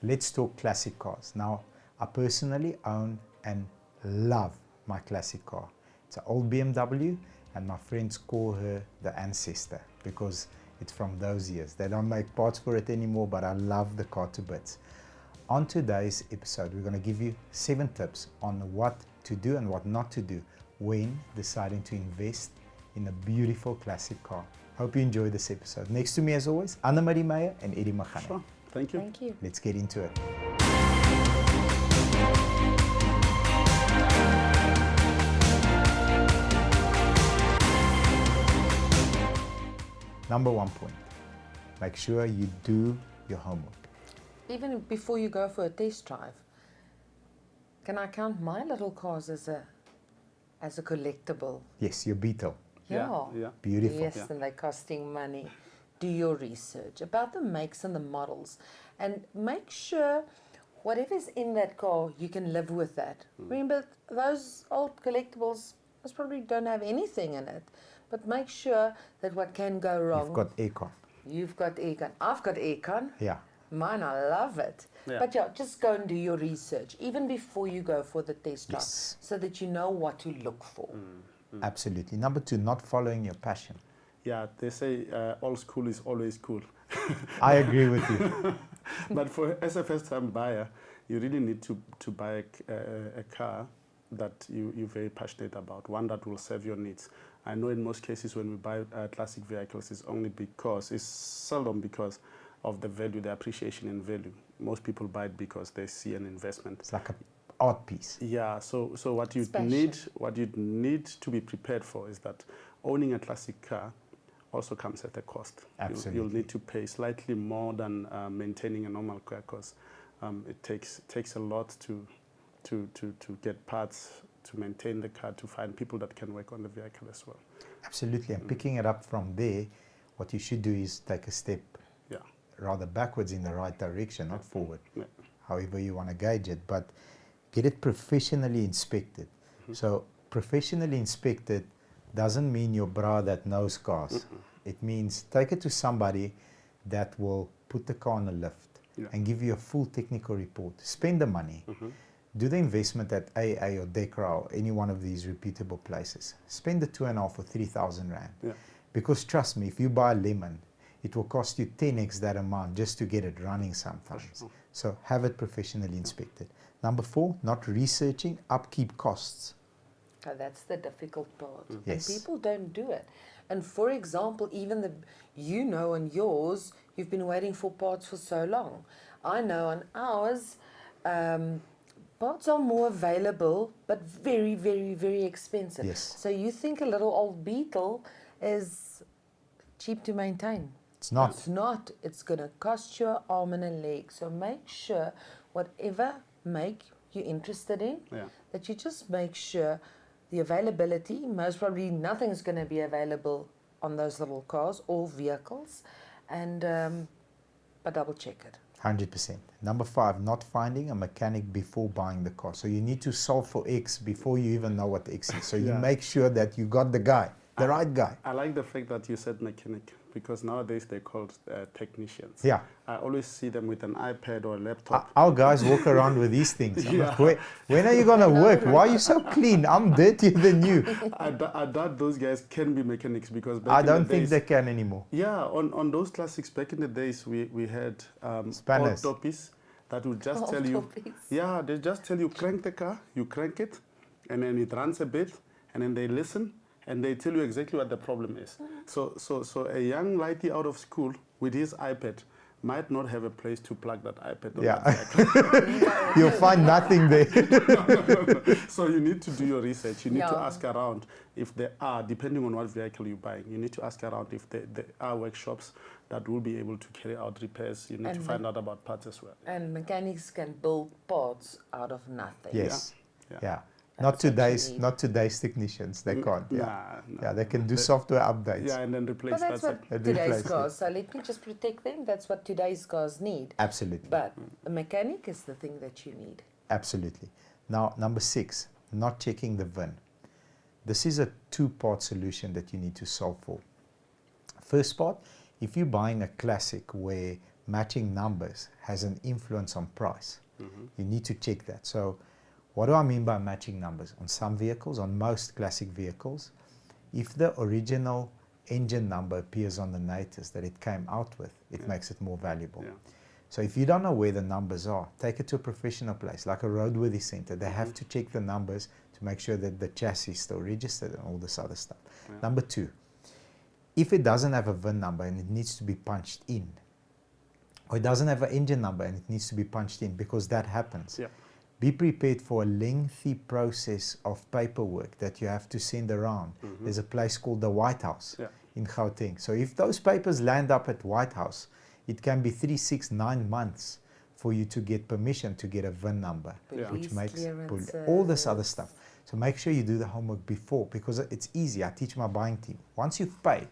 let's talk classic cars. Now, I personally own and love my classic car. It's an old BMW, and my friends call her the ancestor because it's from those years. They don't make parts for it anymore, but I love the car to bits. On today's episode, we're going to give you 7 tips on what to do and what not to do when deciding to invest in a beautiful classic car. Hope you enjoy this episode. Next to me, as always, Anne-Marie Meyer and Eddie Magane. Sure. Thank you. Thank you. Let's get into it. Number 1 point, make sure you do your homework. Even before you go for a test drive, can I count my little cars as a collectible? Yes, your Beetle. Yeah. Beautiful. Yes, and they're costing money. Do your research about the makes and the models, and make sure whatever's in that car, you can live with that. Remember, those old collectibles most probably don't have anything in it, but make sure that what can go wrong. You've got aircon. You've got aircon. I've got aircon. Yeah. Mine, I love it. Yeah. But yeah, just go and do your research, even before you go for the test drive, Yes. so that you know what to look for. Absolutely. Number 2, not following your passion. Yeah, they say old school is always cool. I agree with you. But as a first-time buyer, you really need to buy a car that you're very passionate about, one that will serve your needs. I know in most cases when we buy classic vehicles, it's seldom because of the value, the appreciation in value. Most people buy it because they see an investment. It's like an art piece. Yeah, so what you need to be prepared for is that owning a classic car also comes at a cost. Absolutely. You'll need to pay slightly more than maintaining a normal car, because it takes a lot to get parts, to maintain the car, to find people that can work on the vehicle as well. Absolutely. And picking it up from there, what you should do is take a step rather backwards in the right direction, not forward. Yeah. However you want to gauge it, but get it professionally inspected. So professionally inspected doesn't mean your bra that knows cars. It means take it to somebody that will put the car on a lift and give you a full technical report. Spend the money. Do the investment at AA or Decra or any one of these reputable places. Spend the 2.5 or 3,000 rand. Yeah. Because trust me, if you buy a lemon, it will cost you 10x that amount just to get it running sometimes. Sure. So have it professionally inspected. Number 4, not researching upkeep costs. Oh, that's the difficult part. Yes. And people don't do it. And for example, even on yours, you've been waiting for parts for so long. I know on ours, parts are more available, but very, very, very expensive. Yes. So you think a little old Beetle is cheap to maintain. It's not. It's not. It's going to cost you an arm and a leg. So make sure whatever make you're interested in, that you just make sure the availability, most probably nothing's going to be available on those little cars or vehicles, and but double check it. 100%. Number 5, not finding a mechanic before buying the car. So you need to solve for X before you even know what X is. So you make sure that you got the guy, the right guy. I like the fact that you said mechanic, because nowadays they're called technicians. Yeah. I always see them with an iPad or a laptop. Our guys walk around with these things. I'm like, when are you going to work? Why are you so clean? I'm dirtier than you. I doubt those guys can be mechanics, because back I in the don't think days, they can anymore. Yeah, on those classics, back in the days, we had Spanners. autopies that would just tell you, they just tell you, crank the car, you crank it, and then it runs a bit, and then they listen, and they tell you exactly what the problem is. So a young lighty out of school with his iPad might not have a place to plug that iPad on. Yeah. You'll find nothing there. No. So you need to do your research. You need to ask around if there are, depending on what vehicle you're buying, you need to ask around if there are workshops that will be able to carry out repairs. You need to find out about parts as well. And mechanics can build parts out of nothing. Yes. Yeah. Yeah. Not today's technicians. They can't. Nah. Yeah, they can do software updates. Yeah, and then replace. But that's what today's cars. So let me just protect them. That's what today's cars need. Absolutely. But a mechanic is the thing that you need. Absolutely. Now, number 6, not checking the VIN. This is a 2-part solution that you need to solve for. First part, if you're buying a classic where matching numbers has an influence on price. You need to check that. So what do I mean by matching numbers? On some vehicles, on most classic vehicles, if the original engine number appears on the notice that it came out with, it makes it more valuable. So if you don't know where the numbers are, take it to a professional place, like a roadworthy center. They have to check the numbers to make sure that the chassis is still registered and all this other stuff. Number two, if it doesn't have a VIN number and it needs to be punched in, or it doesn't have an engine number and it needs to be punched in, because that happens. Be prepared for a lengthy process of paperwork that you have to send around. There's a place called the White House in Gauteng. So if those papers land up at White House, it can be 3, 6, 9 months for you to get permission to get a VIN number, which makes all this other stuff. So make sure you do the homework before, because it's easy. I teach my buying team. Once you've paid,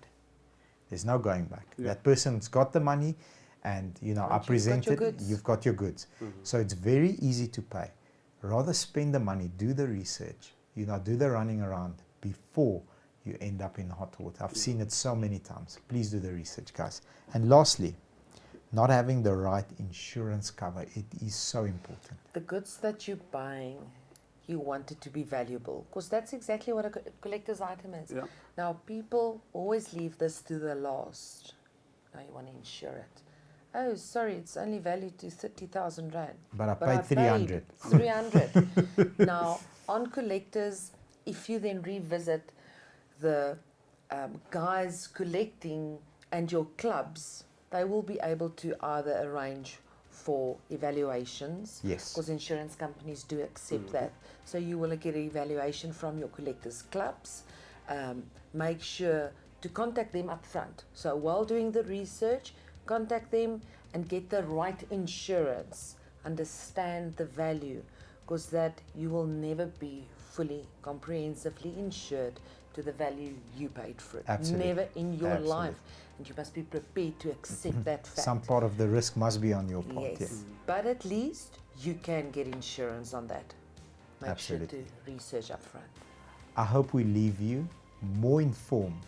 there's no going back. That person's got the money, and I presented, you've got your goods. So it's very easy to pay. Rather spend the money, do the research, do the running around before you end up in hot water. I've seen it so many times. Please do the research, guys. And lastly, not having the right insurance cover. It is so important. The goods that you're buying, you want it to be valuable, because that's exactly what a collector's item is. Now, people always leave this to the last. Now you want to insure it. Oh, sorry, it's only valued to 30,000 Rand. But I paid 300. 300. Now, on collectors, if you then revisit the guys collecting and your clubs, they will be able to either arrange for evaluations, because insurance companies do accept that. So you will get an evaluation from your collectors' clubs. Make sure to contact them up front. So while doing the research, contact them and get the right insurance. Understand the value, because that you will never be fully, comprehensively insured to the value you paid for it. Absolutely. Never in your life. And you must be prepared to accept that fact. Some part of the risk must be on your part. Yes. But at least you can get insurance on that. Make sure to research up front. I hope we leave you more informed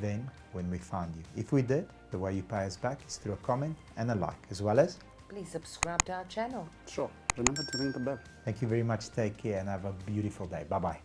than when we found you. If we did, the way you pay us back is through a comment and a like, as well as please subscribe to our channel. Sure. Remember to ring the bell. Thank you very much. Take care and have a beautiful day. Bye-bye.